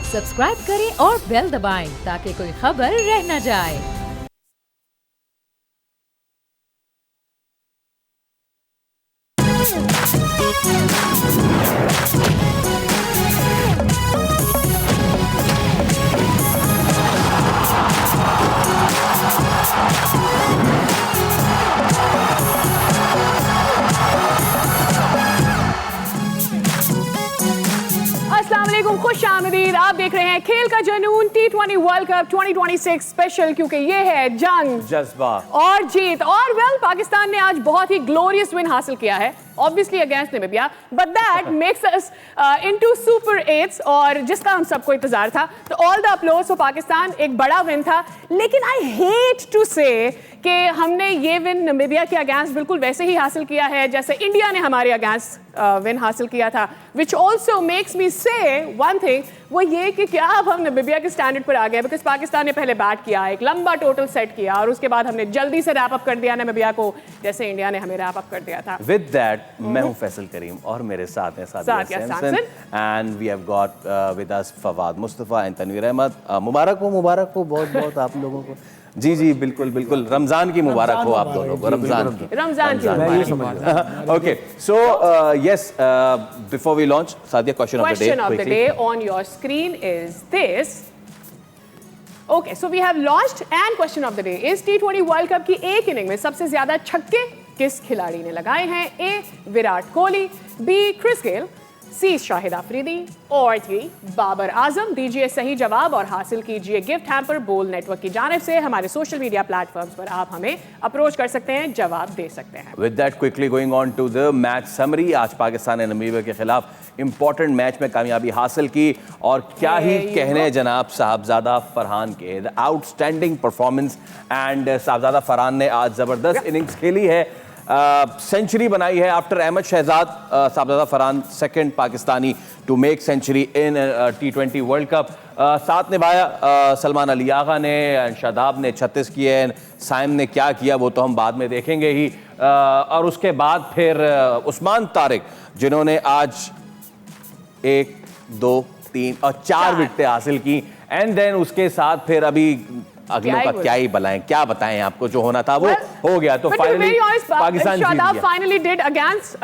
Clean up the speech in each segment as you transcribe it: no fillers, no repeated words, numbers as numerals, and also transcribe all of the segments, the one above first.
Subscribe करें और bell दबाएं ताकि कोई खबर रह न जाए। अस्सलामुअलैकुम, खुश आमदीद। आप देख रहे हैं खेल का जनून T20 वर्ल्ड कप 2026 स्पेशल, क्योंकि ये है जंग, जज्बा और जीत। और पाकिस्तान ने आज बहुत ही ग्लोरियस विन हासिल किया है, obviously against Namibia, but that makes us into super 8 और जिसका हम सबको इंतजार था। तो all the applause for Pakistan, एक बड़ा विन था। लेकिन आई हेट टू से कि हमने ये विन नामीबिया के अगेंस्ट बिल्कुल वैसे ही हासिल किया है जैसे इंडिया ने हमारे अगेंस्ट विन हासिल किया था, विच ऑल्सो मेक्स मी से वन थिंग, वो ये कि क्या अब हम नामीबिया के स्टैंडर्ड पर आ गए, बिकॉज पाकिस्तान ने पहले बैट किया, एक लंबा टोटल सेट किया और उसके बाद हमने जल्दी से रैप अप कर दिया नामीबिया को, जैसे इंडिया ने हमें रैप अप कर दिया था। विद दैट मैं हूं फैसल करीम और मेरे साथ हैं Sadia Samson and we have got with us Fawad Mustafa and Tanveer Ahmed. मुबारक हो बहुत बहुत आप लोगों को। जी जी बिल्कुल बिल्कुल, रमजान की मुबारक हो आप दोनों को। रमजान की। Okay, so yes, before we launch, Sadia, question of the day on your screen is this. Okay, so we have launched and question of the day is T20 world cup की एक इनिंग में सबसे ज्यादा छक्के किस खिलाड़ी ने लगाए हैं? A Virat Kohli, B Chris Gayle, C Shahid Afridi और डी बाबर आजम। दीजिए सही जवाब और हासिल कीजिए गिफ्ट हैम्पर बोल नेटवर्क की जानिब से। हमारे सोशल मीडिया प्लेटफॉर्म्स पर आप हमें अप्रोच कर सकते हैं, जवाब दे सकते हैं। With that quickly going on to the match summary. आज पाकिस्तान ने नामीबिया के खिलाफ इंपॉर्टेंट मैच में कामयाबी हासिल की और क्या ही कहने जनाब साहबजादा फरहान के, the outstanding performance and Sahibzada Farhan ने आज जबरदस्त इनिंग्स खेली है, सेंचुरी बनाई है after Ahmed Shahzad. Sahibzada Farhan second Pakistani to make century in T20 world cup. साथ निभाया सलमान अली आगा ने, शादाब ने 36 किए, साइम ने क्या किया वो तो हम बाद में देखेंगे ही। और उसके बाद फिर उस्मान तारिक जिन्होंने आज 1, 2, 3 और 4 विकेटें हासिल की। एंड देन उसके साथ फिर अभी अगलों का क्या ही बताएं, क्या बताएं आपको, जो होना था वो हो गया। तो फाइनली पाकिस्तान जीत गया। Finally did against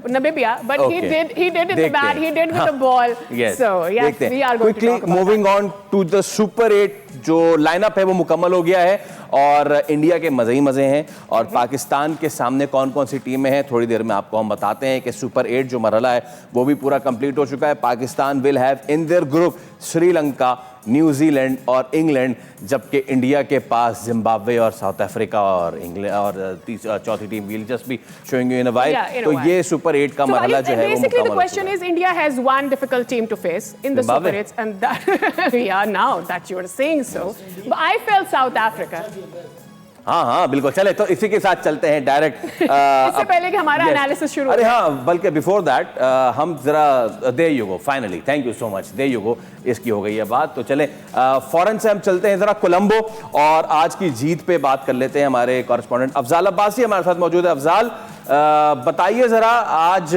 Namibia, but he did in the bat, he did with the ball. Yes. So yes, we are going to talk about moving on to the Super 8, जो लाइनअप है वो मुकम्मल हो गया है और India के मजे ही मजे हैं। और पाकिस्तान के सामने कौन कौन सी टीमें हैं थोड़ी देर में आपको हम बताते हैं कि सुपर 8 जो मरहला है वो भी पूरा कंप्लीट हो चुका है। Pakistan will have in their group Sri Lanka, New Zealand और इंग्लैंड, जबकि इंडिया के पास जिम्बाब्वे और साउथ अफ्रीका और इंग्लैंड और चौथी team will just be showing you in a while. तो ये सुपर 8 का मरहला जो है वो basically the question is India has one difficult team to face in the Super 8 and that yeah, now that you are saying so, but I felt South Africa. हाँ बिल्कुल, चले तो इसी के साथ चलते हैं डायरेक्ट इससे पहले कि हमारा एनालिसिस शुरू हो। अरे हाँ, बल्कि बिफोर दैट हम जरा there you go, finally thank you so much, there you go, इसकी हो गई है बात। तो चले फौरन से हम चलते हैं जरा कोलंबो और आज की जीत पे बात कर लेते हैं। हमारे कॉरेस्पॉन्डेंट अफजाल अब्बासी हमारे साथ मौजूद है। अफजाल, बताइए जरा, आज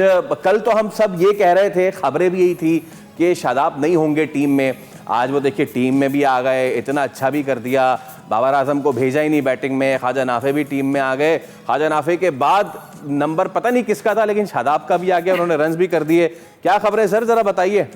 कल तो हम सब ये कह रहे थे, खबरें भी यही थी कि शादाब नहीं होंगे टीम में, आज वो देखिए टीम में भी आ गए, इतना अच्छा भी कर दिया, बाबर आजम को भेजा ही नहीं बैटिंग में, ख्वाजा नाफे भी टीम में आ गए। ख्वाजा नाफे के बाद नंबर पता नहीं किसका था लेकिन शादाब का भी आ गया, उन्होंने रन्स भी कर दिए। क्या खबर है सर, जरा बताइए।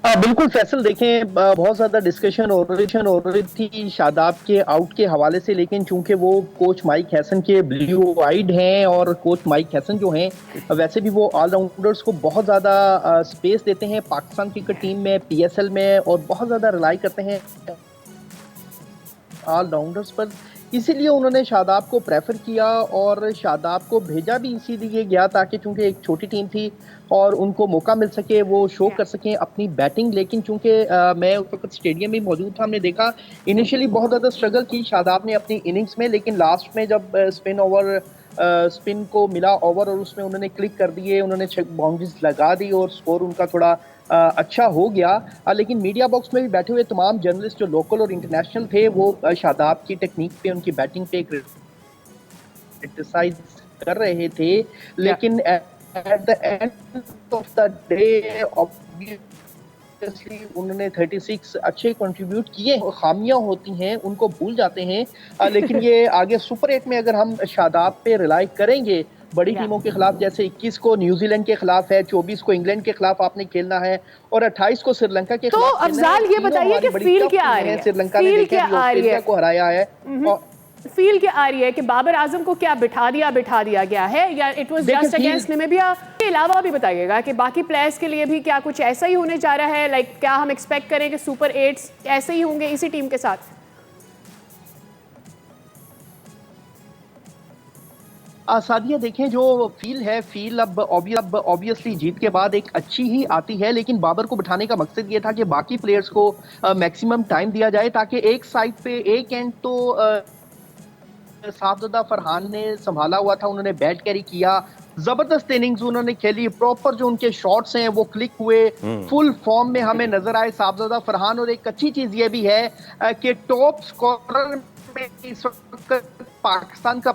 बिल्कुल फैसल, देखें बहुत ज़्यादा डिस्कशन हो रही थी शादाब के आउट के हवाले से, लेकिन चूंकि वो कोच माइक हैसन के ब्लू आइड हैं और कोच माइक हैसन जो हैं वैसे भी वो ऑलराउंडर्स को बहुत ज़्यादा स्पेस देते हैं पाकिस्तान क्रिकेट टीम में, PSL में, और बहुत ज़्यादा रिलाई करते हैं ऑलराउंडर्स पर, इसीलिए उन्होंने शादाब को प्रेफर किया और शादाब को भेजा भी इसीलिए गया ताकि चूंकि एक छोटी टीम थी और उनको मौका मिल सके, वो शो कर सकें अपनी बैटिंग। लेकिन चूंकि मैं उस वक्त स्टेडियम में मौजूद था, हमने देखा इनिशियली बहुत ज़्यादा स्ट्रगल की शादाब ने अपनी इनिंग्स में, लेकिन लास्ट में जब स्पिन को मिला ओवर और उसमें उन्होंने क्लिक कर दिए, उन्होंने बाउंड्रीज लगा दी और स्कोर उनका थोड़ा अच्छा हो गया। लेकिन मीडिया बॉक्स में भी बैठे हुए तमाम जर्नलिस्ट जो लोकल और इंटरनेशनल थे वो शादाब की टेक्निक पे, उनकी बैटिंग पे क्रिटिसाइज कर रहे थे। लेकिन at the end of the day obviously उन्होंने 36 अच्छे कंट्रीब्यूट किए। खामियां होती हैं उनको भूल जाते हैं, लेकिन ये आगे सुपर 8 में अगर हम शादाब पे रिलाई करेंगे बड़ी टीमों के खिलाफ, जैसे 21 को न्यूजीलैंड के खिलाफ है, 24 को इंग्लैंड के खिलाफ आपने खेलना है और 28 को श्रीलंका के तो खिलाफ। अफजाल ये बताइए कि फील क्या आ रही है, श्रीलंका ने ऑस्ट्रेलिया को हराया है। फील क्या आ रही है कि बाबर आजम को क्या बिठा दिया गया है, या it was just against Namibia? के अलावा भी बताइएगा कि बाकी प्लेयर्स के लिए भी क्या कुछ ऐसा ही होने जा रहा है? लाइक क्या हम एक्सपेक्ट करें कि सुपर 8 ऐसे ही होंगे इसी टीम के साथ? सादिया देखें, जो फील अब ऑब्वियसली जीत के बाद एक अच्छी ही आती है, लेकिन बाबर को बिठाने का मकसद ये था कि बाकी प्लेयर्स को मैक्सिमम टाइम दिया जाए, ताकि एक साइड पे एक एंड तो साफजदा फरहान ने संभाला हुआ था, उन्होंने बैट कैरी किया, जबरदस्त इनिंग्स उन्होंने खेली, प्रॉपर जो उनके शॉट्स हैं वो क्लिक हुए, फुल फॉर्म में हमें नजर आए साफजदा फरहान। और एक अच्छी चीज ये भी है कि टॉप स्कोरर में इस वक्त पाकिस्तान का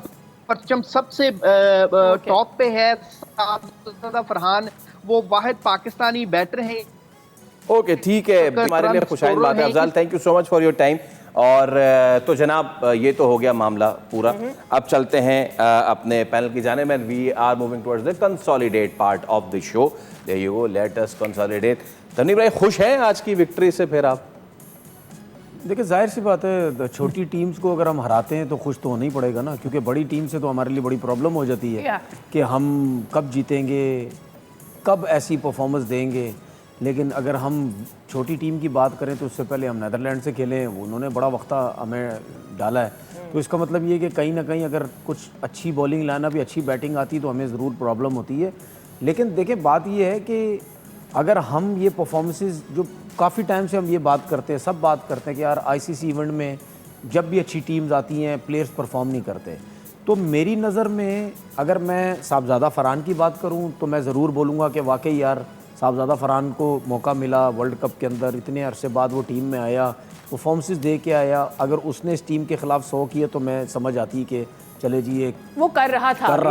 परचम सबसे टॉप पे है, साफजदा फरहान वो वाहिद पाकिस्तानी बैटर हैं। ओके, ठीक है, हमारे लिए खुशाइन बात है Afzal, thank you so much for your time. और तो जनाब ये तो हो गया मामला पूरा। अब चलते हैं अपने पैनल की जाने में। We are moving towards the consolidate part of the show. There you go, let us consolidate. Taneeb भाई, खुश हैं आज की विक्ट्री से? फिर आप देखिए, जाहिर सी बात है, छोटी टीम्स को अगर हम हराते हैं तो खुश तो होना ही पड़ेगा ना, क्योंकि बड़ी टीम से तो हमारे लिए बड़ी प्रॉब्लम हो जाती है कि हम कब जीतेंगे, कब ऐसी परफॉर्मेंस देंगे। लेकिन अगर हम छोटी टीम की बात करें तो उससे पहले हम नीदरलैंड से खेले हैं, उन्होंने बड़ा वक्त हमें डाला है, तो इसका मतलब ये कि कहीं ना कहीं अगर कुछ अच्छी बॉलिंग लाना भी, अच्छी बैटिंग आती तो हमें ज़रूर प्रॉब्लम होती है। लेकिन देखिए, बात ये है कि अगर हम ये परफॉर्मेंसेस जो काफ़ी टाइम से हम ये बात करते हैं, सब बात करते हैं कि यार आईसीसी इवेंट में जब भी अच्छी टीम्स आती हैं प्लेयर्स परफॉर्म नहीं करते, तो मेरी नज़र में अगर मैं साहबजादा फरहान की बात करूं तो मैं ज़रूर बोलूँगा कि वाकई यार साहबजादा फरहान को मौका मिला वर्ल्ड कप के अंदर, इतने अरसे बाद वो टीम में आया, परफॉर्मेंसेस दे के आया। अगर उसने इस टीम के खिलाफ 100 किए तो मैं समझ आती कि चले जी ये वो कर रहा था और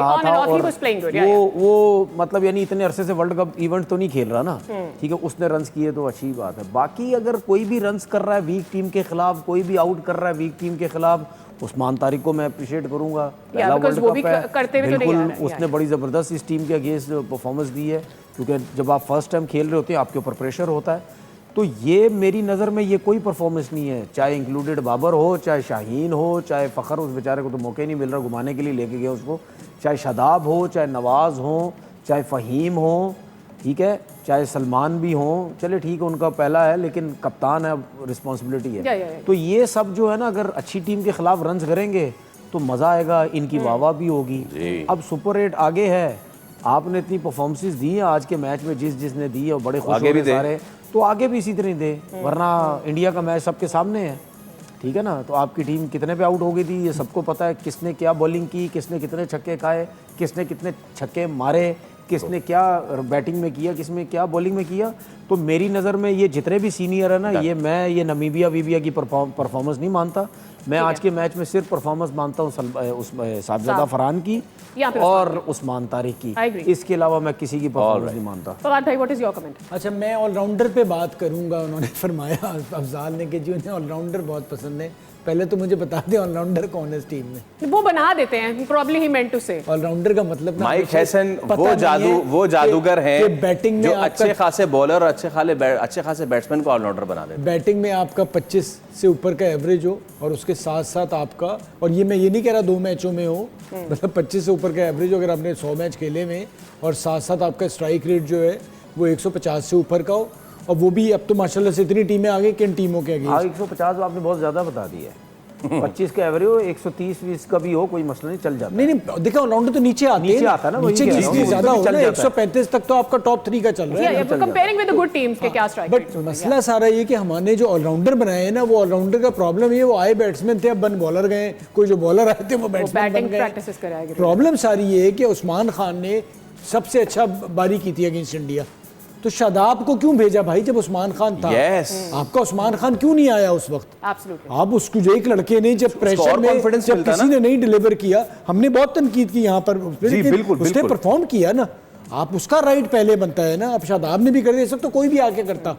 वो वो मतलब यानी इतने अरसे से वर्ल्ड कप इवेंट तो नहीं खेल रहा ना, ठीक है, उसने रन्स किए तो अच्छी बात है। बाकी अगर कोई भी रन्स कर रहा है वीक टीम के खिलाफ, कोई भी आउट कर रहा है वीक टीम के खिलाफ, उस्मान तारिक को मैं अप्रिशिएट करूंगा, पहला वर्ल्ड कप है, बिल्कुल उसने बड़ी ज़बरदस्त इस टीम के अगेंस्ट परफॉर्मेंस दी है, क्योंकि जब आप फर्स्ट टाइम खेल रहे होते हैं आपके ऊपर प्रेशर होता है। तो ये मेरी नज़र में ये कोई परफॉर्मेंस नहीं है, चाहे इंक्लूडेड बाबर हो, चाहे शाहीन हो, चाहे फ़खर, उस बेचारे को तो मौके ही नहीं मिल रहा घुमाने के लिए लेके गए उसको, चाहे शादाब हो, चाहे नवाज़ हो, चाहे फ़हीम हो, ठीक है, चाहे सलमान भी हो, चले ठीक है उनका पहला है लेकिन कप्तान है, रिस्पॉन्सिबिलिटी है। तो ये सब जो है ना, अगर अच्छी टीम के खिलाफ रन्स करेंगे तो मज़ा आएगा, इनकी वाह भी होगी। अब सुपर 8 आगे है, आपने इतनी परफॉर्मेंसेस दी हैं आज के मैच में, जिसने दी है और बड़े खुश हो गए सारे, तो आगे भी इसी तरह दे, वरना इंडिया का मैच सबके सामने है, ठीक है ना। तो आपकी टीम कितने पे आउट हो गई थी ये सबको पता है, किसने क्या बॉलिंग की, किसने कितने छक्के खाए, किसने कितने छक्के मारे, किसने क्या बैटिंग में किया, किसने क्या बॉलिंग में किया। तो मेरी नज़र में ये जितने भी सीनियर है ना, ये नमीबिया की परफॉर्मेंस नहीं मानता, मैं आज के मैच में सिर्फ परफॉर्मेंस मानता हूँ साहबजादा फरहान की और उस्मान तारिक की, इसके अलावा मैं किसी की परफॉर्मेंस नहीं मानता। फवाद भाई, व्हाट इज योर कमेंट? अच्छा, मैं ऑलराउंडर पे बात करूंगा। उन्होंने फरमाया अफजाल ने कि जी उन्हें ऑलराउंडर बहुत पसंद है। पहले तो मुझे बता दें ऑलराउंडर कौन है इस टीम में? वो बना देते हैं, probably he meant to say allrounder का मतलब माइक हैसन वो जादूगर हैं बैटिंग में, जो अच्छे खासे बॉलर और अच्छे खासे बैट्समैन को ऑलराउंडर बना देते हैं। बैटिंग में आपका 25 से ऊपर का एवरेज हो और उसके साथ साथ आपका, और ये मैं ये नहीं कह रहा 2 मैचों में हो, मतलब 25 से ऊपर का एवरेज हो अगर आपने 100 मैच खेले में, और साथ साथ आपका स्ट्राइक रेट जो है वो 150 से ऊपर का हो, और वो भी अब तो माशाल्लाह से इतनी टीमें आ गई, किन टीमों के आगे 150 आपने बहुत ज़्यादा बता दिया है। 25 का एवरेज हो, 130-20 का भी हो, कोई मसला नहीं, चल जाता। नहीं देखो ऑलराउंडर तो नीचे आता है ना, नीचे जिसकी ज्यादा हो ना 135 तक तो आपका टॉप 3 का चल रहा है, comparing with the good teams के क्या स्ट्राइक। बट मसला सारा ये कि हमने जो ऑलराउंडर बनाए हैं ना, वो ऑलराउंडर का प्रॉब्लम ये, वो आए बैट्समैन थे, अब बन बॉलर गए, कोई जो बॉलर आए थे वो बैट्समैन बन गए। प्रॉब्लम सारी ये है कि उस्मान खान ने सबसे अच्छा बारी की थी अगेंस्ट इंडिया, तो शादाब को क्यों भेजा भाई जब उस्मान खान था? आपका उस्मान खान क्यों नहीं आया उस वक्त? आप उसको जो एक लड़के ने जब प्रेशर में जब किसी ने नहीं डिलीवर किया, हमने बहुत तनकीद की यहाँ पर, उसने परफॉर्म किया ना, आप उसका राइट पहले बनता है ना। अब शादाब ने भी कर दिया, सब तो कोई भी आके करता,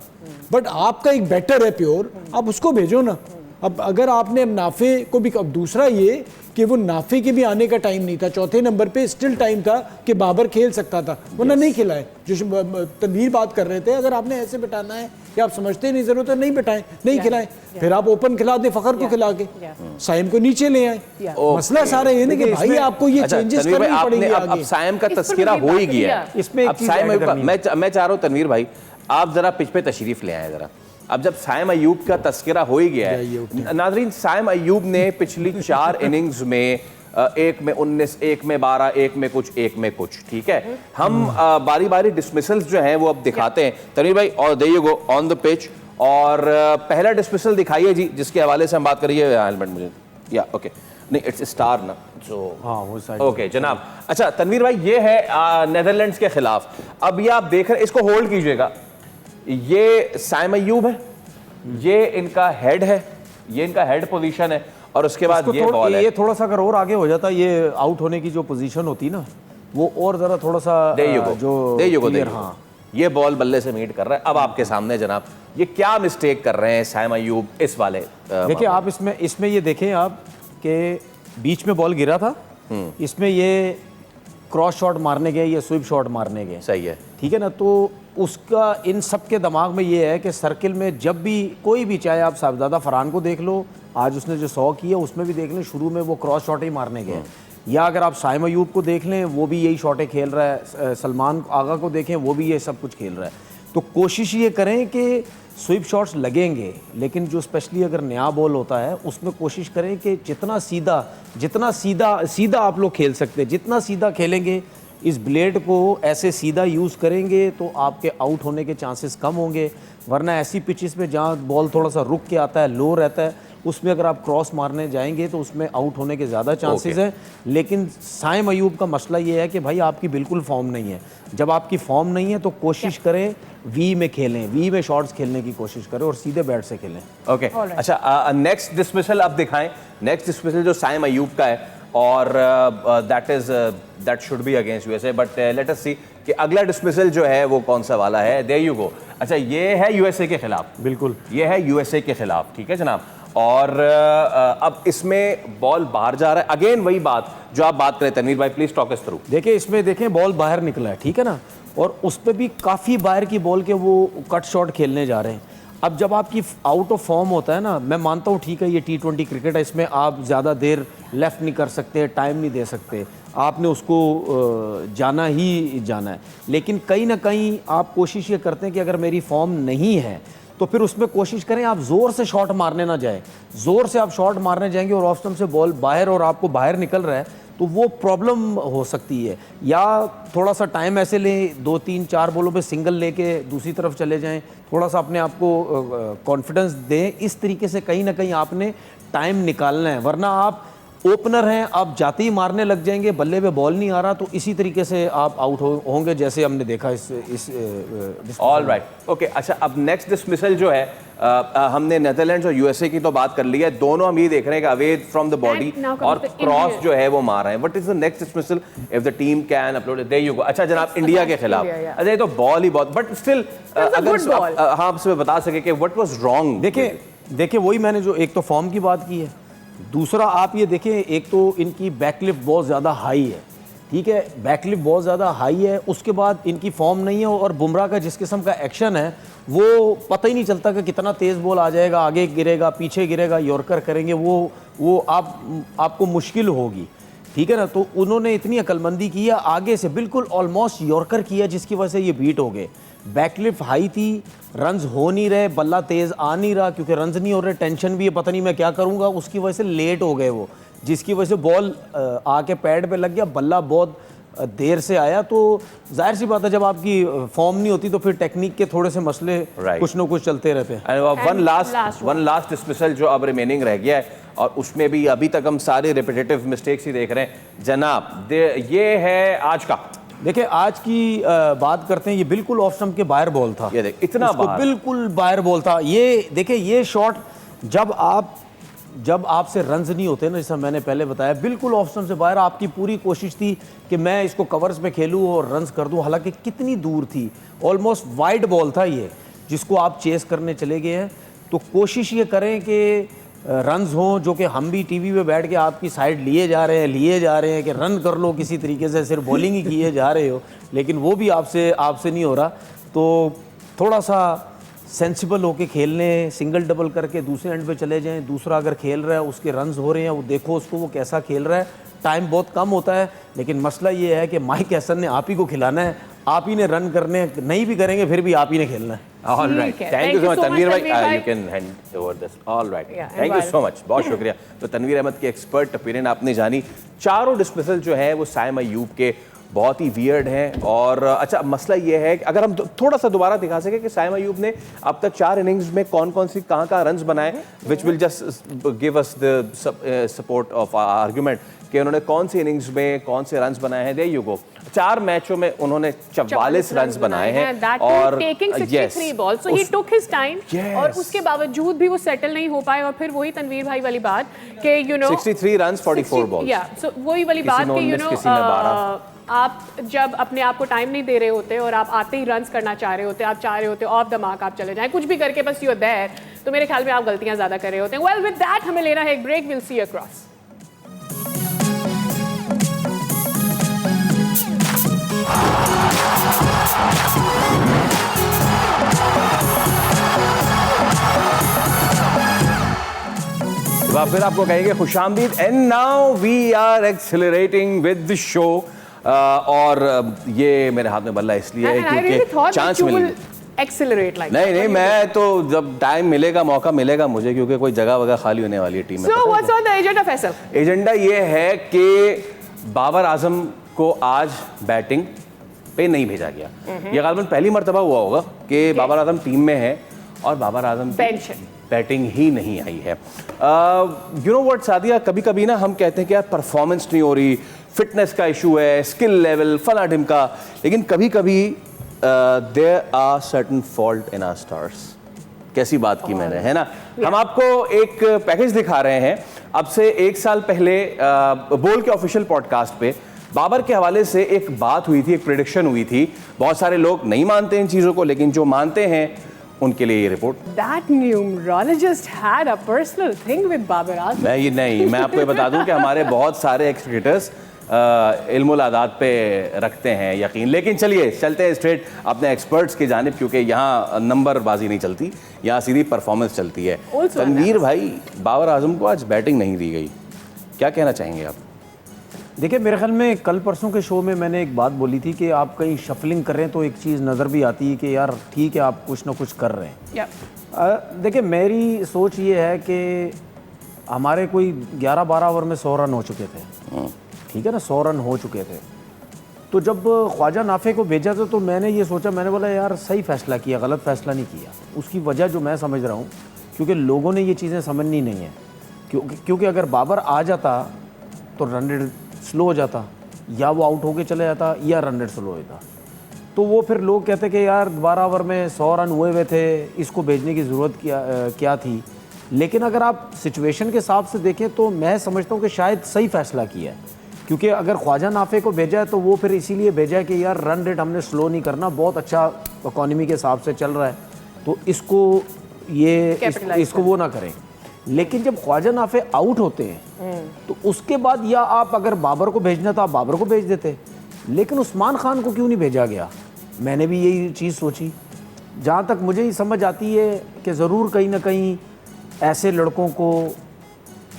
बट आपका एक बैटर है प्योर, आप उसको भेजो ना। अब अगर आपने अब नाफे को भी, अब दूसरा ये कि वो नाफे के भी आने का टाइम नहीं था, चौथे नंबर पे स्टिल टाइम था कि बाबर खेल सकता था, वरना नहीं खिलाए। जो तनवीर बात कर रहे थे, अगर आपने ऐसे बिठाना है कि आप समझते नहीं जरूरत है, नहीं बिठाएं, नहीं खिलाएं, फिर आप ओपन खिला दें फखर को खिला के, साइम को नीचे ले आए। मसला सारा ये नहीं कि भाई आपको ये चेंजेस करनी पड़ेंगी आगे। अब साइम का तस्करा हो ही गया है इसमें। अब साइम, मैं चाह रहा हूँ तनवीर भाई आप जरा पिच पे तशरीफ ले आए जरा। अब जब साइम अयूब का तस्करा हो ही गया है, नाजरीन साइम अयूब ने पिछली 4 इनिंग्स में एक में 19, एक में 12, एक में कुछ, एक में कुछ, ठीक है। हम बारी बारी डिसमिसल्स जो हैं वो अब दिखाते हैं तनवीर भाई, और there you go on the pitch. और पहला डिसमिसल दिखाइए जी, जिसके हवाले से हम बात करिए। हेलमेट मुझे या ओके नहीं, इट्स स्टार ना, जो हाँ वो साइड ओके जनाब। अच्छा तनवीर भाई, ये है नेदरलैंड्स के खिलाफ। अब ये आप देख रहे हैं, इसको होल्ड कीजिएगा, ये साइम अयूब है, ये इनका हेड है, ये इनका हेड पोजीशन है, और उसके बाद ये बॉल है। ये थोड़ा सा अगर और आगे हो जाता, ये आउट होने की जो पोजीशन होती ना, वो और जरा थोड़ा सा जो हाँ, ये बॉल बल्ले से मीट कर रहा है। अब आपके सामने जनाब, ये क्या मिस्टेक कर रहे हैं साइम अयूब इस वाले? देखिए आप इसमें ये देखें आप कि बीच में बॉल गिरा था, इसमें ये क्रॉस शॉट मारने गए, ये स्वीप शॉट मारने गए, सही है, ठीक है ना। तो उसका इन सब के दिमाग में ये है कि सर्किल में जब भी कोई भी, चाहे आप साहबजादा फरहान को देख लो, आज उसने जो 100 किया उसमें भी देख लें, शुरू में वो क्रॉस शॉट ही मारने गए, या अगर आप साइम अयूब को देख लें वो भी यही शॉटें खेल रहा है, सलमान आगा को देखें वो भी ये सब कुछ खेल रहा है। तो कोशिश ये करें कि स्वीप शॉट्स लगेंगे, लेकिन जो स्पेशली अगर नया बॉल होता है उसमें कोशिश करें कि जितना सीधा आप लोग खेल सकते हैं, जितना सीधा खेलेंगे, इस ब्लेड को ऐसे सीधा यूज़ करेंगे तो आपके आउट होने के चांसेस कम होंगे। वरना ऐसी पिचेस पे जहाँ बॉल थोड़ा सा रुक के आता है, लो रहता है, उसमें अगर आप क्रॉस मारने जाएंगे तो उसमें आउट होने के ज़्यादा चांसेस हैं। लेकिन साइम अयूब का मसला ये है कि भाई आपकी बिल्कुल फॉर्म नहीं है। जब आपकी फॉर्म नहीं है तो कोशिश करें वी में खेलें, वी में शॉट्स खेलने की कोशिश करें और सीधे बैट से खेलें। ओके अच्छा, नेक्स्ट डिसमिसल आप दिखाएं। नेक्स्ट डिसमिसल जो साइम अयूब का है, और that should be against USA, but let us see कि अगला डिसमिसल जो है वो कौन सा वाला है। There you go. अच्छा, ये है यूएसए के खिलाफ, बिल्कुल ये है यूएसए के खिलाफ, ठीक है जनाब। और अब इसमें बॉल बाहर जा रहा है, अगेन वही बात जो आप बात करें तनवीर भाई, प्लीज टॉक अस थ्रू। देखिए इसमें देखें बॉल बाहर निकला है, ठीक है ना, और उस पर भी काफ़ी बाहर की बॉल के वो कट शॉट खेलने जा रहे हैं। अब जब आपकी आउट ऑफ फॉर्म होता है ना, मैं मानता हूँ ठीक है ये T20 क्रिकेट है, इसमें आप ज़्यादा देर लेफ्ट नहीं कर सकते, टाइम नहीं दे सकते, आपने उसको जाना ही जाना है। लेकिन कहीं ना कहीं आप कोशिश ये करते हैं कि अगर मेरी फॉर्म नहीं है तो फिर उसमें कोशिश करें आप ज़ोर से शॉट मारने ना जाए। ज़ोर से आप शॉट मारने जाएंगे और ऑफ स्टंप से बॉल बाहर और आपको बाहर निकल रहा है तो वो प्रॉब्लम हो सकती है। या थोड़ा सा टाइम ऐसे लें, 2 3 4 बॉलों पे सिंगल लेके दूसरी तरफ चले जाएं, थोड़ा सा अपने आप को कॉन्फिडेंस दें। इस तरीके से कहीं ना कहीं आपने टाइम निकालना है, वरना आप ओपनर हैं, आप जाते ही मारने लग जाएंगे, बल्ले पे बॉल नहीं आ रहा तो इसी तरीके से आप आउट होंगे, जैसे हमने देखा इस ऑल राइट ओके। अच्छा, अब नेक्स्ट डिसमिसल जो है, हमने नेदरलैंड्स और यूएसए की तो बात कर ली है, दोनों हम ये देख रहे हैं कि अवे फ्रॉम द बॉडी और क्रॉस जो है वो मार रहे हैं। What is the next dismissal if the team can upload? There you go. अच्छा जनाब, इंडिया के खिलाफ, अच्छा ये तो बॉल ही बहुत, बट स्टिल अगर हाँ आपसे बता सके कि व्हाट वाज रॉन्ग। देखिए वही मैंने जो एक तो फॉर्म की बात की है, दूसरा आप ये देखें, एक तो इनकी बैकलिफ्ट बहुत ज़्यादा हाई है, ठीक है, बैकलिफ्ट बहुत ज़्यादा हाई है, उसके बाद इनकी फॉर्म नहीं है, और बुमराह का जिस किस्म का एक्शन है वो पता ही नहीं चलता कि कितना तेज़ बॉल आ जाएगा, आगे गिरेगा, पीछे गिरेगा, यॉर्कर करेंगे, वो आपको मुश्किल होगी, ठीक है ना। तो उन्होंने इतनी अक्लमंदी की है, आगे से बिल्कुल ऑलमोस्ट यॉर्कर किया जिसकी वजह से ये बीट हो गए। बैकलिफ्ट हाई थी, रन्स हो नहीं रहे, बल्ला तेज़ आ नहीं रहा, क्योंकि रन्स नहीं हो रहे, टेंशन भी है, पता नहीं मैं क्या करूँगा, उसकी वजह से लेट हो गए वो, जिसकी वजह से बॉल आके पैड पे लग गया, बल्ला बहुत देर से आया। तो जाहिर सी बात है जब आपकी फॉर्म नहीं होती तो फिर टेक्निक के थोड़े से मसले कुछ ना कुछ चलते रहते हैं। वन लास्ट डिसमिसल जो अब रिमेनिंग रह गया है, और उसमें भी अभी तक हम सारे रिपीटेटिव मिस्टेक्स ही देख रहे हैं जनाब। ये है आज का। देखिए आज की बात करते हैं, ये बिल्कुल ऑफ स्टंप के बाहर बॉल था, ये देख इतना बाहर, बिल्कुल बाहर बॉल था। ये देखिए ये शॉट जब आप जब आपसे रन्स नहीं होते ना, जैसा मैंने पहले बताया, बिल्कुल ऑफ स्टंप से बाहर आपकी पूरी कोशिश थी कि मैं इसको कवर्स में खेलूं और रन्स कर दूं, हालांकि कितनी दूर थी, ऑलमोस्ट वाइड बॉल था ये जिसको आप चेस करने चले गए हैं। तो कोशिश ये करें कि रन्स हों, जो कि हम भी टीवी पे बैठ के आपकी साइड लिए जा रहे हैं कि रन कर लो किसी तरीके से, सिर्फ बॉलिंग ही किए जा रहे हो, लेकिन वो भी आपसे नहीं हो रहा। तो थोड़ा सा सेंसिबल होके खेलने, सिंगल डबल करके दूसरे एंड पे चले जाएं, दूसरा अगर खेल रहा है उसके रन्स हो रहे हैं, वो देखो उसको वो कैसा खेल रहा है। टाइम बहुत कम होता है, लेकिन मसला ये है कि माइक हैसन ने आप ही को खिलाना है, आप ही ने रन करने, नहीं भी करेंगे फिर भी आप ही ने खेलना है। All right. Thank you so much, Tanveer bhai. You can hand over this. All right. Thank you so much. बहुत शुक्रिया। तो तनवीर अहमद की एक्सपर्ट ओपिनियन आपने जानी। चारों डिस्मिसल जो है वो साइम अयूब के बहुत ही वियर्ड हैं। और अच्छा, मसला ये है कि अगर हम थोड़ा सा दोबारा दिखा सके कि साइम अयूब ने अब तक 4 इनिंग्स में कौन सी कहाँ रन्स बनाए, which will just give us the support of argument कि उन्होंने कौन सी इनिंग्स में कौन से रन्स बनाए हैं। देयर यू गो। 4 मैचों में उन्होंने 44 रन्स बनाए हैं और टेकिंग 63 बॉल, सो ही टुक हिज टाइम। और उसके बावजूद भी वो सेटल नहीं हो पाए। और फिर वही तनवीर भाई वाली बात कि 63 रन्स 44 बॉल्स, या सो वही वाली बात कि आप जब अपने आप को टाइम नहीं दे रहे होते और आप आते ही रन्स करना चाह रहे होते, आप चाह रहे होते ऑफ द मार्क आप चले जाएं, कुछ भी करके बस यू आर देयर, तो मेरे ख्याल में आप गलतियां ज्यादा कर रहे होते हैं। वेल विद दैट हमें लेना है एक ब्रेक, विल सी अक्रॉस। फिर आपको कहेंगे खुशामदीद। And now we are accelerating with the show. और ये मेरे हाथ में बल्ला इसलिए है क्योंकि चांस मिल नहीं, मैं तो जब टाइम मिलेगा, मौका मिलेगा मुझे, क्योंकि कोई जगह वगैरह खाली होने वाली है टीम में। So what's on the agenda, Faisal? Agenda ये है कि बाबर आजम को आज बैटिंग पे नहीं भेजा गया। ये गालिबन पहली मर्तबा हुआ होगा कि बाबर आजम टीम में है और बाबर आजम बैटिंग ही नहीं आई है। यू नो व्हाट सादिया, कभी कभी ना हम कहते हैं कि यार परफॉर्मेंस नहीं हो रही, फिटनेस का इशू है, स्किल लेवल फला ढिमका, लेकिन कभी कभी there are certain fault in our stars. कैसी बात की मैंने, है ना। हम आपको एक पैकेज दिखा रहे हैं। अब से 1 साल पहले बोल के ऑफिशियल पॉडकास्ट पे बाबर के हवाले से एक बात हुई थी, एक प्रेडिक्शन हुई थी। बहुत सारे लोग नहीं मानते इन चीज़ों को, लेकिन जो मानते हैं उनके लिए ये report. That numerologist had a personal thing with Babar Azam. मैं आपको ये बता दूं कि हमारे बहुत सारे एक्स क्रिकेटर्स इल्मुल आदात पे रखते हैं यकीन। लेकिन चलिए चलते हैं स्ट्रेट अपने एक्सपर्ट्स की जानिब, क्योंकि यहाँ नंबरबाजी नहीं चलती, यहाँ सीधी परफॉर्मेंस चलती है। तनवीर भाई, बाबर आजम को आज बैटिंग नहीं दी गई, क्या कहना चाहेंगे आप? देखिए, मेरे ख्याल में कल परसों के शो में मैंने एक बात बोली थी कि आप कहीं शफलिंग कर रहे हैं तो एक चीज़ नज़र भी आती है कि यार ठीक है, आप कुछ ना कुछ कर रहे हैं। देखिए, मेरी सोच ये है कि हमारे कोई 11-12 ओवर में 100 रन हो चुके थे, ठीक है ना, 100 रन हो चुके थे। तो जब ख्वाजा नाफे को भेजा था तो मैंने ये सोचा, मैंने बोला यार सही फैसला किया, गलत फैसला नहीं किया। उसकी वजह जो मैं समझ रहा हूँ, क्योंकि लोगों ने ये चीज़ें समझनी नहीं है, क्योंकि अगर बाबर आ जाता तो रन रेट स्लो हो जाता, या वो आउट होके चले जाता, या रन रेट स्लो होता। तो वो फिर लोग कहते कि यार 12 ओवर में 100 रन हुए थे, इसको भेजने की ज़रूरत क्या थी। लेकिन अगर आप सिचुएशन के हिसाब से देखें तो मैं समझता हूँ कि शायद सही फैसला किया है, क्योंकि अगर ख्वाजा नाफे को भेजा है तो वो फिर इसीलिए भेजा है कि यार रन रेट हमने स्लो नहीं करना, बहुत अच्छा इकॉनमी के हिसाब से चल रहा है, तो इसको वो ना करें। लेकिन जब ख्वाजा नाफे आउट होते हैं तो उसके बाद या आप अगर बाबर को भेजना था आप बाबर को भेज देते, लेकिन उस्मान खान को क्यों नहीं भेजा गया? मैंने भी यही चीज़ सोची। जहाँ तक मुझे ही समझ आती है कि ज़रूर कहीं ना कहीं ऐसे लड़कों को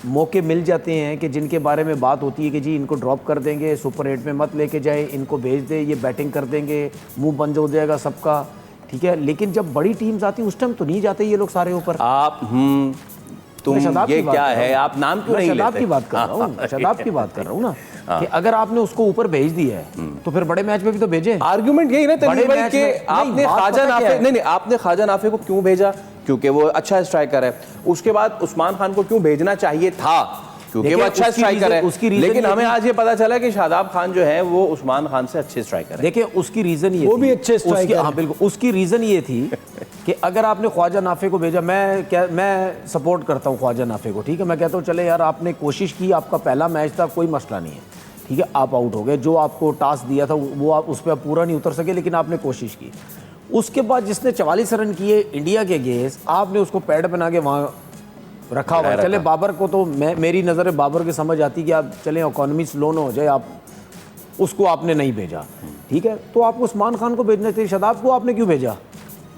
मौके मिल जाते हैं कि जिनके बारे में बात होती है कि जी इनको ड्रॉप कर देंगे, सुपर 8 में मत लेके जाए, इनको भेज दे, ये बैटिंग कर देंगे, मुंह बंद हो जाएगा सबका, ठीक है। लेकिन जब बड़ी टीम्स आती हैं उस टाइम तो नहीं जाते ये लोग सारे ऊपर। तुम ये क्या है, आप नाम क्यों नहीं लेते? शदाब की बात कर रहा हूँ, शदाब की बात कर रहा हूँ ना, कि अगर आपने उसको ऊपर भेज दिया है तो फिर बड़े मैच में भी तो भेजे। आर्गुमेंट यही ना तनवीर भाई कि आपने ख्वाजा नाफे नहीं, आपने ख्वाजा नाफे को क्यों भेजा? क्योंकि वो अच्छा स्ट्राइकर है। उसके बाद उस्मान खान को क्यों भेजना चाहिए था? क्योंकि वो अच्छा स्ट्राइकर है। लेकिन हमें आज ये पता चला कि शादाब खान जो है वो उस्मान खान से अच्छे स्ट्राइकर है। देखिए, उसकी रीजन ये वो भी अच्छे स्ट्राइकर। हाँ बिल्कुल, उसकी रीजन ये थी कि अगर आपने ख्वाजा नाफे को भेजा, मैं सपोर्ट करता हूँ ख्वाजा नाफे को, ठीक है। मैं कहता हूँ चले यार, आपने कोशिश की, आपका पहला मैच था, कोई मसला नहीं है, ठीक है, आप आउट हो गए। जो आपको टास्क दिया था वो आप उस पर आप पूरा नहीं उतर सके, लेकिन आपने कोशिश की। उसके बाद जिसने 44 रन किए इंडिया के अगेंस्ट, आपने उसको पैड बना के वहाँ रखा हुआ है। चले बाबर को तो मेरी नज़र है बाबर की समझ आती कि आप चले इकॉनमी स्लो ना हो जाए, आप उसको आपने नहीं भेजा, ठीक है। तो आपको उस्मान खान को भेजना चाहिए, शादाब को आपने क्यों भेजा,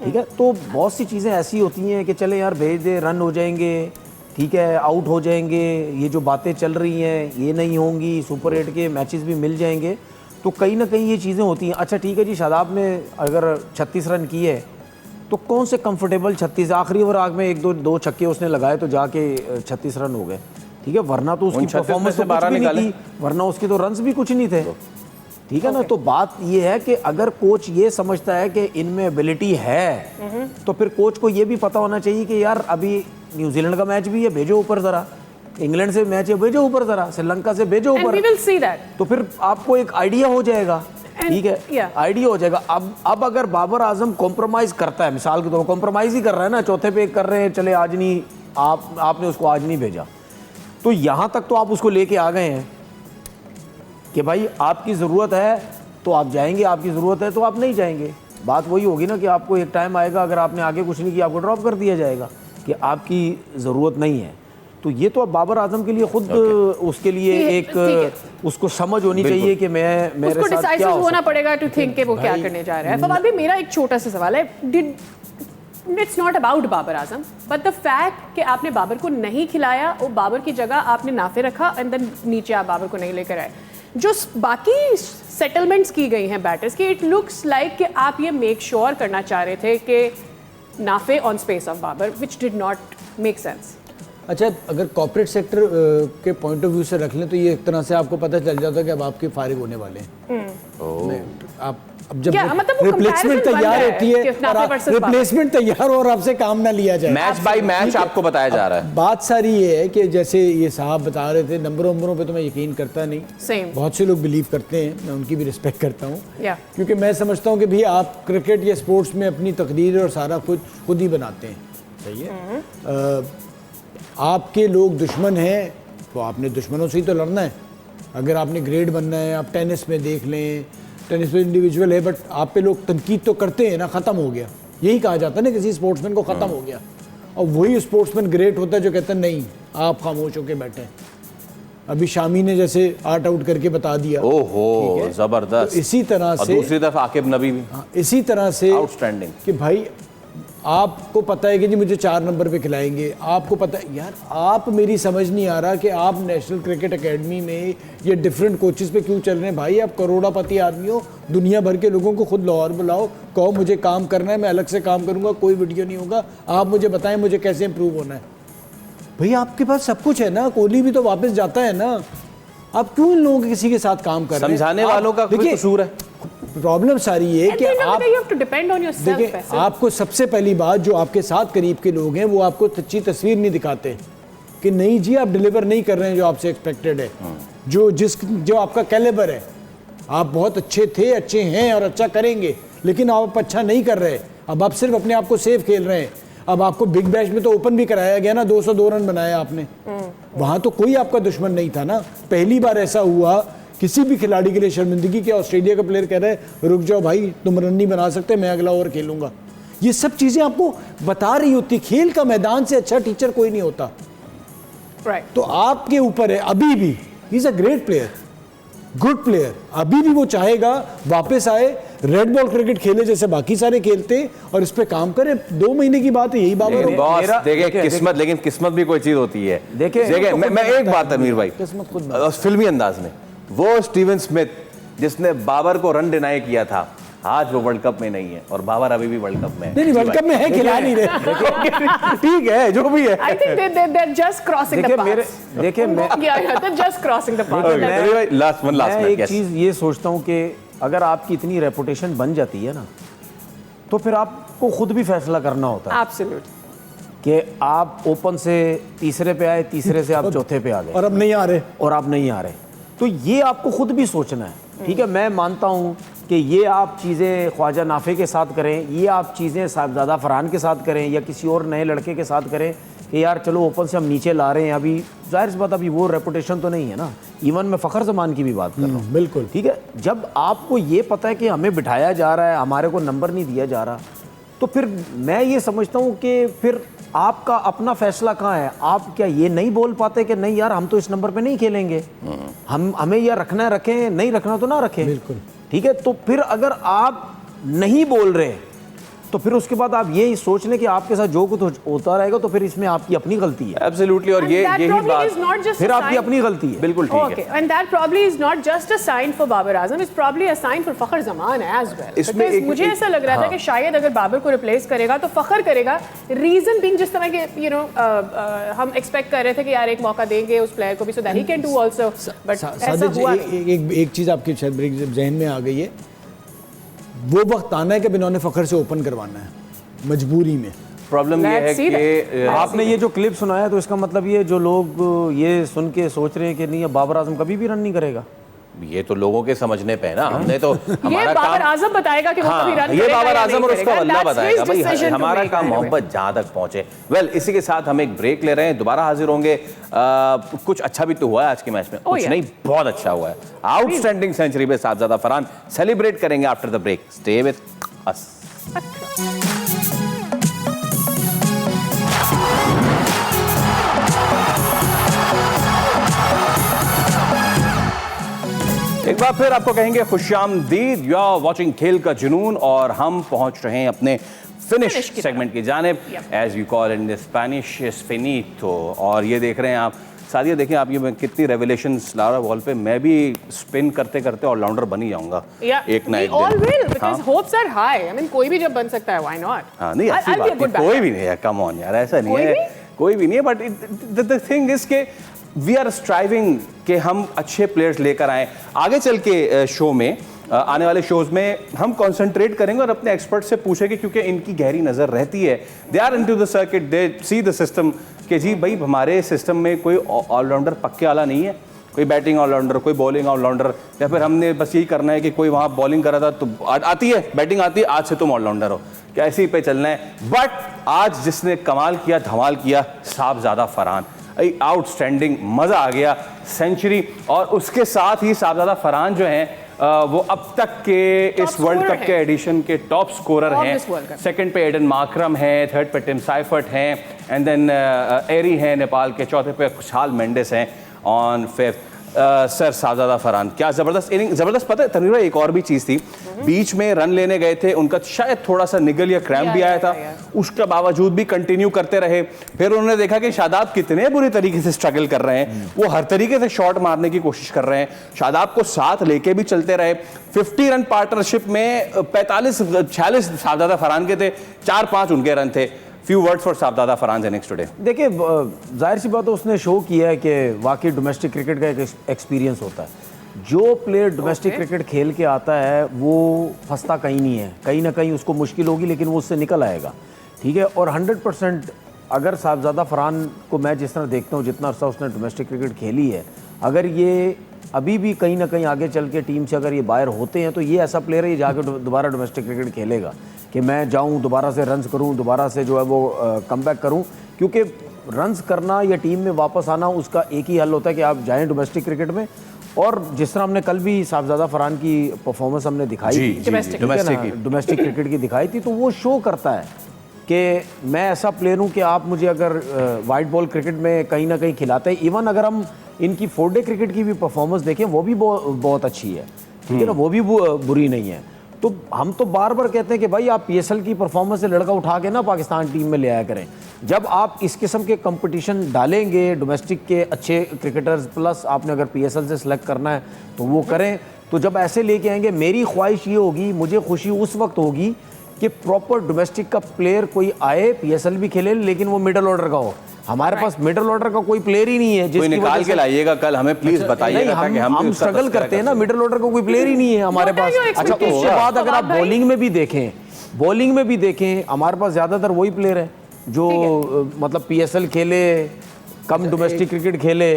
ठीक है। तो बहुत सी चीज़ें ऐसी होती हैं कि चले यार भेज दे, रन हो जाएंगे, ठीक है, आउट हो जाएंगे, ये जो बातें चल रही हैं ये नहीं होंगी, सुपर 8 के मैचेस भी मिल जाएंगे। तो कहीं ना कहीं ये चीज़ें होती हैं। अच्छा ठीक है जी, शादाब ने अगर 36 रन किए तो कौन से कंफर्टेबल 36, आखिरी ओवर आग में एक दो छक्के उसने लगाए तो जाके 36 रन हो गए, ठीक है। वरना तो उसकी परफॉर्मेंस तो कुछ भी नहीं थी, वरना उसके तो रन्स भी कुछ नहीं थे, ठीक है ना। तो बात ये है कि अगर कोच ये समझता है कि इनमें एबिलिटी है तो फिर कोच को ये भी पता होना चाहिए कि यार अभी न्यूजीलैंड का मैच भी है, भेजो ऊपर ज़रा, इंग्लैंड से मैच है, भेजो ऊपर ज़रा, श्रीलंका से भेजो ऊपर, तो फिर आपको एक आइडिया हो जाएगा, ठीक है, आइडिया हो जाएगा। अब अगर बाबर आजम कॉम्प्रोमाइज़ करता है, मिसाल के तौर पर कॉम्प्रोमाइज़ ही कर रहा है ना, चौथे पे कर रहे हैं, चले आज नहीं, आपने उसको आज नहीं भेजा, तो यहाँ तक तो आप उसको लेके आ गए हैं कि भाई आपकी ज़रूरत है तो आप जाएंगे, आपकी ज़रूरत है तो आप नहीं जाएंगे। बात वही होगी ना कि आपको एक टाइम आएगा, अगर आपने आगे कुछ नहीं किया आपको ड्रॉप कर दिया जाएगा कि आपकी ज़रूरत नहीं है। तो ये तो अब बाबर आजम के लिए खुद उसके लिए एक उसको समझ होनी चाहिए कि मैं मेरे साथ क्या होना पड़ेगा टू थिंक कि वो क्या करने जा रहा है। फवाद भाई, मेरा एक छोटा सा सवाल है, it's not about Babar Azam but the fact कि आपने बाबर को नहीं खिलाया और बाबर की जगह आपने नाफे रखा एंड देन नीचे आप बाबर को नहीं लेकर आए, जो बाकी सेटलमेंट्स की गई हैं बैटर्स की, इट लुक्स लाइक कि आप ये मेक श्योर करना चाह रहे थे कि नाफे on space of Babar, which did not make sense. अच्छा, अगर कॉर्पोरेट सेक्टर के पॉइंट ऑफ व्यू से रख लें तो ये एक तरह से आपको पता चल जाता है कि अब आपके फारिग होने वाले हैं। आप अब जब रिप्लेसमेंट तैयार होती है और रिप्लेसमेंट तैयार और आपसे काम ना लिया जाए, मैच बाय मैच आपको बताया जा रहा है। बात सारी ये है कि जैसे ये साहब बता रहे थे, नंबरों पे तो मैं यकीन करता नहीं, बहुत से लोग बिलीव करते हैं, मैं उनकी भी रिस्पेक्ट करता हूँ, क्योंकि मैं समझता हूँ कि भाई आप क्रिकेट या स्पोर्ट्स में अपनी तकदीर और सारा खुद ही बनाते हैं, सही है। आपके लोग दुश्मन हैं तो आपने दुश्मनों से ही तो लड़ना है। अगर आपने ग्रेड बनना है, आप टेनिस में देख लें, टेनिस में इंडिविजुअल है बट आप पे लोग तनकीद तो करते हैं ना, ख़त्म हो गया, यही कहा जाता है ना किसी स्पोर्ट्समैन को, ख़त्म हो गया। और वही स्पोर्ट्समैन ग्रेट होता है जो कहता है नहीं आप खामोश होकर बैठे। अभी शामी ने जैसे आर्ट आउट करके बता दिया, ओहो जबरदस्त। तो इसी तरह से दूसरी तरफ आकिब नबी भी इसी तरह से आउटस्टैंडिंग कि भाई आपको पता है कि जी मुझे 4 नंबर पे खिलाएंगे, आपको पता है यार, आप मेरी समझ नहीं आ रहा कि आप नेशनल क्रिकेट एकेडमी में ये डिफरेंट कोचेस पे क्यों चल रहे हैं। भाई आप करोड़पति आदमी हो, दुनिया भर के लोगों को खुद लाहौर बुलाओ, कहो मुझे काम करना है, मैं अलग से काम करूंगा, कोई वीडियो नहीं होगा, आप मुझे बताएं मुझे कैसे इंप्रूव होना है। भाई आपके पास सब कुछ है ना, कोहली भी तो वापस जाता है ना, आप क्यों इन लोगों के किसी के साथ काम कर रहे हैं? समझाने वालों का कोई कसूर है? प्रॉब्लम सारी ये कि आप देखिए, आपको सबसे पहली बात जो आपके साथ करीब के लोग हैं वो आपको अच्छी तस्वीर नहीं दिखाते कि नहीं जी आप डिलीवर नहीं कर रहे हैं जो आपसे एक्सपेक्टेड है, जो आपका कैलिबर है। आप बहुत अच्छे थे, अच्छे हैं और अच्छा करेंगे, लेकिन आप अच्छा नहीं कर रहे। अब आप सिर्फ अपने आप को सेफ खेल रहे हैं। अब आपको बिग बैश में तो ओपन भी कराया गया ना, 202 रन बनाए आपने, वहां तो कोई आपका दुश्मन नहीं था ना। पहली बार ऐसा हुआ किसी भी खिलाड़ी के लिए शर्मिंदगी कि ऑस्ट्रेलिया का प्लेयर कह रहा है रुक जाओ भाई तुम रन नहीं बना सकते, मैं अगला ओवर खेलूंगा। ये सब चीजें आपको बता रही होती। खेल का मैदान से अच्छा टीचर कोई नहीं होता। तो आपके ऊपर है, अभी भी he is a great player, good player, अभी भी वो चाहेगा वापस आए, रेड बॉल क्रिकेट खेले जैसे बाकी सारे खेलते और इस पे काम करे। 2 महीने की बात है, यही बात। देखिए किस्मत, लेकिन किस्मत भी कोई चीज होती है। देखिए मैं एक बात अमीर भाई, किस्मत खुद फिल्मी अंदाज में, वो स्टीवन स्मिथ जिसने बाबर को रन डिनाई किया था, आज वो वर्ल्ड कप में नहीं है और बाबर अभी भी वर्ल्ड कप में है। नहीं वर्ल्ड कप में है, खिला नहीं रहे। ठीक है जो भी है। I think they're just crossing the path. देखिए they're just crossing the path. मैं एक चीज ये सोचता हूँ कि अगर आपकी इतनी रेपुटेशन बन जाती है ना तो फिर आपको खुद भी फैसला करना होता है। Absolutely. कि आप ओपन से तीसरे पे आए, तीसरे से आप चौथे पे आ गए और अब नहीं आ रहे, तो ये आपको खुद भी सोचना है। ठीक है, मैं मानता हूँ कि ये आप चीज़ें ख्वाजा नाफे के साथ करें, ये आप चीज़ें साहिबजादा फरहान के साथ करें या किसी और नए लड़के के साथ करें कि यार चलो ओपन से हम नीचे ला रहे हैं, अभी जाहिर सी बात अभी वो रेपुटेशन तो नहीं है ना। इवन मैं फ़खर ज़मान की भी बात कर रहा हूँ, बिल्कुल ठीक है। जब आपको ये पता है कि हमें बिठाया जा रहा है, हमारे को नंबर नहीं दिया जा रहा, तो फिर मैं ये समझता हूँ कि फिर आपका अपना फैसला कहाँ है। आप क्या ये नहीं बोल पाते कि नहीं यार हम तो इस नंबर पे नहीं खेलेंगे, हमें या रखना है रखें, नहीं रखना तो ना रखें, बिल्कुल ठीक है। तो फिर अगर आप नहीं बोल रहे तो फिर उसके बाद आप ये सोच लें कि आपके साथ जो कुछ होता रहेगा तो फिर इसमें आपकी अपनी गलती है। एब्सोल्युटली, और यही बात फिर आपकी अपनी गलती है। बिल्कुल ठीक Okay, and that probably is not just a sign for Babar Azam, it's probably a sign for Fakhar Zaman as well. इसमें Because मुझे ऐसा लग रहा था कि शायद अगर बाबर को रिप्लेस करेगा तो फ़खर करेगा। रीजन बीइंग जिस तरह के हम एक्सपेक्ट कर रहे थे कि यार एक मौका देंगे उस प्लेयर को भी, so that he can do also, but ऐसा हुआ नहीं। एक चीज़ आपके शायद जहन में आ गई है, वो वक्त आना है कि इन्होंने फ़खर से ओपन करवाना है मजबूरी में। प्रॉब्लम ये है कि आपने ये जो क्लिप सुनाया तो इसका मतलब ये जो लोग ये सुन के सोच रहे हैं कि नहीं अब बाबर आजम कभी भी रन नहीं करेगा, ये तो लोगों के समझने पे है ना। हमने तो ये हमारा बाबर काम, आजम बताएगा कि वो कभी रन ये करेगा बाबर या आजम नहीं और उसका करेगा। अल्लाह That's बताएगा his भाई, decision to हमारा make काम anyway. मोहब्बत जहाँ तक पहुंचे। वेल, इसी के साथ हम एक ब्रेक ले रहे हैं, दोबारा हाजिर होंगे। कुछ अच्छा भी तो हुआ है आज के मैच में, कुछ yeah. नहीं, बहुत अच्छा हुआ है। आउटस्टैंडिंग सेंचुरी पे साहबजादा फरहान सेलिब्रेट करेंगे after the break. Stay with us. एक बार फिर आपको कहेंगे खुशामदीद। यू आर वाचिंग खेल का जुनून और हम पहुंच रहे हैं अपने फिनिश सेगमेंट की जानिब, as you call in Spanish finito. और ये देख रहे हैं आप सादिया, देखें आप ये कितनी रेवलेशंस ला रहा बॉल पे। मैं भी स्पिन करते करते ऑलराउंडर बन ही जाऊंगा एक ना एक दिन। All will, because hopes are high. I mean, कोई भी जब बन सकता है, why not? हाँ, नहीं ऐसी बात नहीं, कोई भी नहीं है, कम ऑन यार, ऐसा नहीं है, कोई भी नहीं है। बट द थिंग इज के वी आर स्ट्राइविंग कि हम अच्छे प्लेयर्स लेकर आए। आगे चल के शो में, आने वाले शोज में हम कंसंट्रेट करेंगे और अपने एक्सपर्ट से पूछेंगे, क्योंकि इनकी गहरी नज़र रहती है। They are into the circuit, they see the system कि जी भाई हमारे सिस्टम में कोई ऑलराउंडर पक्के वाला नहीं है, कोई बैटिंग ऑलराउंडर, कोई बॉलिंग ऑलराउंडर, या फिर हमने बस यही करना है कि कोई वहाँ बॉलिंग करा था तो आती है, बैटिंग आती है, आज से तुम ऑलराउंडर हो, क्या इसी पे चलना है। बट आज जिसने कमाल किया, धमाल किया, साहबजादा फरहान, आउटस्टैंडिंग, मज़ा आ गया, सेंचुरी। और उसके साथ ही साहबजादा फरहान जो हैं वो अब तक के इस वर्ल्ड कप के एडिशन के टॉप स्कोरर हैं। सेकंड पे एडन माकरम है, थर्ड पे टिम साइफर्ट हैं, एंड देन एरी हैं नेपाल के, चौथे पे खुशहाल मेंडिस हैं ऑन फिफ्थ। सर साहबजादा फरहान, क्या ज़बरदस्त इनिंग, ज़बरदस्त। पता है तनवीर, एक और भी चीज़ थी, बीच में रन लेने गए थे, उनका शायद थोड़ा सा निगल या क्रैम्प भी आया था, उसके बावजूद भी कंटिन्यू करते रहे। फिर उन्होंने देखा कि शादाब कितने बुरी तरीके से स्ट्रगल कर रहे हैं, वो हर तरीके से शॉट मारने की कोशिश कर रहे हैं, शादाब को साथ लेके भी चलते रहे। 50 रन पार्टनरशिप में 45-46 साहबजादा फरहान के थे, 4-5 उनके रन थे। Few words for Sahibzada Farhan next today. देखिए, जाहिर सी बात है, उसने शो किया है कि वाकई डोमेस्टिक क्रिकेट का एक एक्सपीरियंस होता है। जो प्लेयर डोमेस्टिक क्रिकेट खेल के आता है वो फंसता कहीं नहीं है, कहीं ना कहीं उसको मुश्किल होगी लेकिन वो उससे निकल आएगा, ठीक है। और 100% अगर साहबजादा फरहान को मैं जिस तरह देखता हूँ, जितना अर्सा उसने डोमेस्टिक क्रिकेट खेली है, अगर ये अभी भी कहीं ना कहीं आगे चल के टीम से अगर ये बाहर होते हैं तो ये ऐसा प्लेयर है, ये जाकर दोबारा डोमेस्टिक क्रिकेट खेलेगा कि मैं जाऊं दोबारा से रन्स करूं, दोबारा से जो है वो कमबैक करूं। क्योंकि रन्स करना या टीम में वापस आना, उसका एक ही हल होता है कि आप जाएं डोमेस्टिक क्रिकेट में। और जिस तरह हमने कल भी साहबजादा फरहान की परफॉर्मेंस हमने दिखाई थी, डोमेस्टिक क्रिकेट की दिखाई थी, तो वो शो करता है कि मैं ऐसा प्लेयर हूँ कि आप मुझे अगर वाइट बॉल क्रिकेट में कहीं ना कहीं खिलाते हैं। इवन अगर हम इनकी 4 डे क्रिकेट की भी परफॉर्मेंस देखें, वो भी बहुत अच्छी है, ठीक है ना, वो भी बुरी नहीं है। तो हम तो बार बार कहते हैं कि भाई आप PSL की परफॉर्मेंस से लड़का उठा के ना पाकिस्तान टीम में ले आया करें। जब आप इस किस्म के कंपटीशन डालेंगे, डोमेस्टिक के अच्छे क्रिकेटर्स, प्लस आपने अगर PSL से सेलेक्ट करना है तो वो करें। तो जब ऐसे लेके आएंगे, मेरी ख्वाहिश ये होगी, मुझे खुशी उस वक्त होगी कि प्रॉपर डोमेस्टिक का प्लेयर कोई आए, PSL भी खेले, लेकिन वो मिडल ऑर्डर का हो। हमारे पास मिडल ऑर्डर का कोई प्लेयर ही नहीं है, कोई निकाल के लाइएगा कल, हमें प्लीज बताइएगा ताकि हम स्ट्रगल करते हैं ना। मिडल ऑर्डर का कोई प्लेयर ही नहीं है हमारे पास। अच्छा, उसके बाद अगर आप बॉलिंग में भी देखें, हमारे पास ज्यादातर वही प्लेयर है जो मतलब PSL खेले, कम डोमेस्टिक क्रिकेट खेले,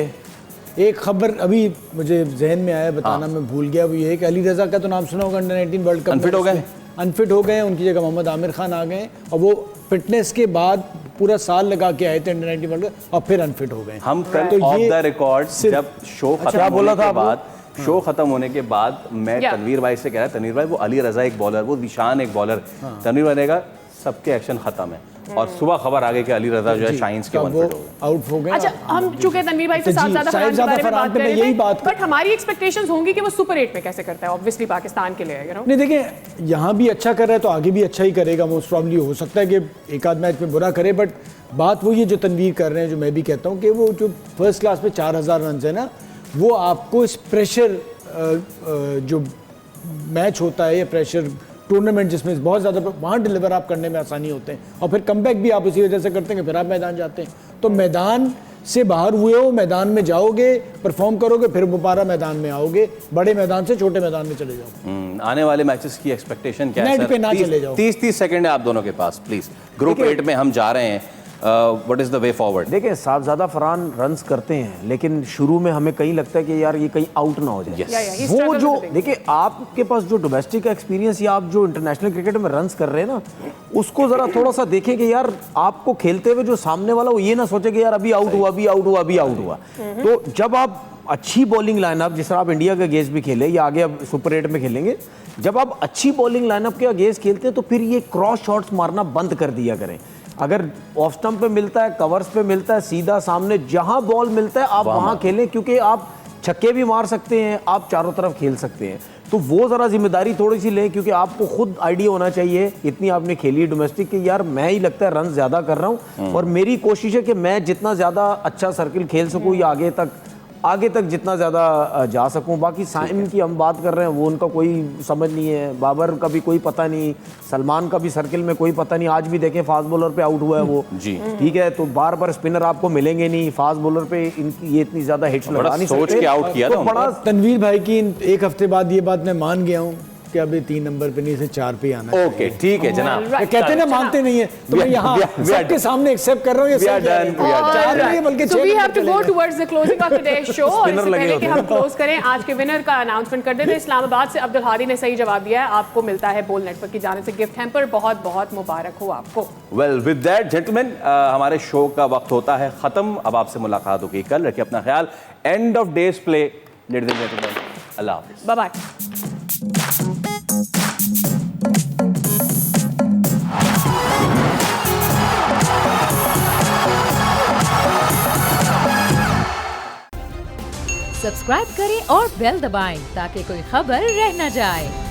एक खबर अभी मुझे जहन में आया, बताना मैं भूल गया, वो ये है कि अली रजा का तो नाम सुना होगा, अंडर 19 वर्ल्ड कप अनफिट हो गए, अनफिट हो गए, उनकी जगह मोहम्मद आमिर खान आ गए और वो फिटनेस के बाद पूरा साल लगा के आए थे अंडर 19 वर्ल्ड कप और फिर अनफिट हो गए। हम कल ऑफ द रिकॉर्ड जब शो खत्म होने के बाद के बाद मैं तनवीर भाई से कह रहा, तनवीर भाई वो अली रजा एक बॉलर, वो निशान एक बॉलर, तनवीर भाई ने कहा सबके एक्शन खत्म है और सुबह खबर आ गई कि अली रजा जो है शाहीन्स के आउट हो गए। अच्छा, हम चूंकि तनवीर भाई से ज्यादा फरहान के बारे में बात कर रहे थे, बट हमारी एक्सपेक्टेशंस होंगी कि वो सुपर 8 में कैसे करता है, ऑब्वियसली पाकिस्तान के लिए। नहीं देखिए, यहाँ भी अच्छा कर रहा है तो आगे भी अच्छा ही करेगा, मोस्ट प्रॉब्ली हो सकता है कि एक आध मैच में बुरा करे, बट बात वो ये जो तनवीर कर रहे हैं, जो मैं भी कहता हूँ कि वो जो फर्स्ट क्लास पे 4000 रन है ना, वो आपको इस प्रेशर जो मैच होता है या प्रेशर टूर्नामेंट जिसमें बहुत ज़्यादा, वहाँ डिलीवर आप करने में आसानी होते हैं और फिर कमबैक भी आप उसी वजह से करते हैं कि फिर आप मैदान जाते हैं। तो मैदान से बाहर हुए हो, मैदान में जाओगे, परफॉर्म करोगे, फिर दोबारा मैदान में आओगे, बड़े मैदान से छोटे मैदान में चले जाओ। आने वाले मैचेस की एक्सपेक्टेशन क्या है नेट पे ना चले जाओ। 30 सेकंड है आप दोनों के पास, प्लीज। ग्रुप 8 में हम जा रहे हैं, what is the way forward? देखिए, साहबजादा फरहान रन्स करते हैं, लेकिन शुरू में हमें कहीं लगता है कि यार ये कहीं आउट ना हो जाए। वो जो देखिए, आपके पास जो डोमेस्टिक एक्सपीरियंस या आप जो इंटरनेशनल क्रिकेट में रन्स कर रहे हैं ना, उसको जरा थोड़ा सा देखें कि यार आपको खेलते हुए जो सामने वाला वो ये ना सोचे कि यार अभी आउट हुआ, अभी आउट हुआ, अभी आउट हुआ। तो जब आप अच्छी बॉलिंग लाइनअप, जिस तरह आप इंडिया के अगेंस्ट भी खेले या आगे अब सुपर 8 में खेलेंगे, जब आप अच्छी बॉलिंग लाइनअप के अगेंस्ट खेलते हैं तो फिर ये क्रॉस शॉट्स मारना बंद कर दिया करें। अगर ऑफ स्टंप पे मिलता है, कवर्स पे मिलता है, सीधा सामने जहां बॉल मिलता है आप वहां खेलें, क्योंकि आप छक्के भी मार सकते हैं, आप चारों तरफ खेल सकते हैं। तो वो ज़रा जिम्मेदारी थोड़ी सी लें, क्योंकि आपको खुद आइडिया होना चाहिए, इतनी आपने खेली है डोमेस्टिक कि यार मैं ही लगता है रन ज़्यादा कर रहा हूँ और मेरी कोशिश है कि मैं जितना ज़्यादा अच्छा सर्किल खेल सकूँ या आगे तक जितना ज़्यादा जा सकूं। बाकी साइम की हम बात कर रहे हैं, वो उनका कोई समझ नहीं है, बाबर का भी कोई पता नहीं, सलमान का भी सर्किल में कोई पता नहीं। आज भी देखें फास्ट बॉलर पे आउट हुआ है वो जी, ठीक है, तो बार बार स्पिनर आपको मिलेंगे नहीं, फास्ट बॉलर पे इनकी ये इतनी ज़्यादा हिट्स लगा नहीं सोच के आउट किया तो बड़ा। तनवीर भाई की एक हफ्ते बाद ये बात मैं मान गया हूँ कि अभी 3 नंबर पे नहीं से 4 पे आना। ओके, ठीक है जनाब। कहते ना मानते नहीं है, तो मैं यहाँ सबके सामने एक्सेप्ट कर रहा हूँ, ये सब बल्कि so we have to go towards the closing of today's show। और इससे पहले कि हम क्लोज करें, आज के विनर का अनाउंसमेंट कर देते हैं। इस्लामाबाद से अब्दुल हादी ने सही जवाब दिया है, आपको मिलता है बोल नेटवर्क की जानिब से गिफ्ट हैम्पर। बहुत बहुत मुबारक हो आपको। वेल विद दैट जेंटलमैन, हमारे शो का वक्त होता है खत्म। अब आपसे मुलाकात होगी कल, रखिए अपना ख्याल। End of days play, ladies and gentleman, अल्लाह हाफिज़, बाय बाय। सब्सक्राइब करें और बेल दबाएं ताकि कोई खबर रह न जाए।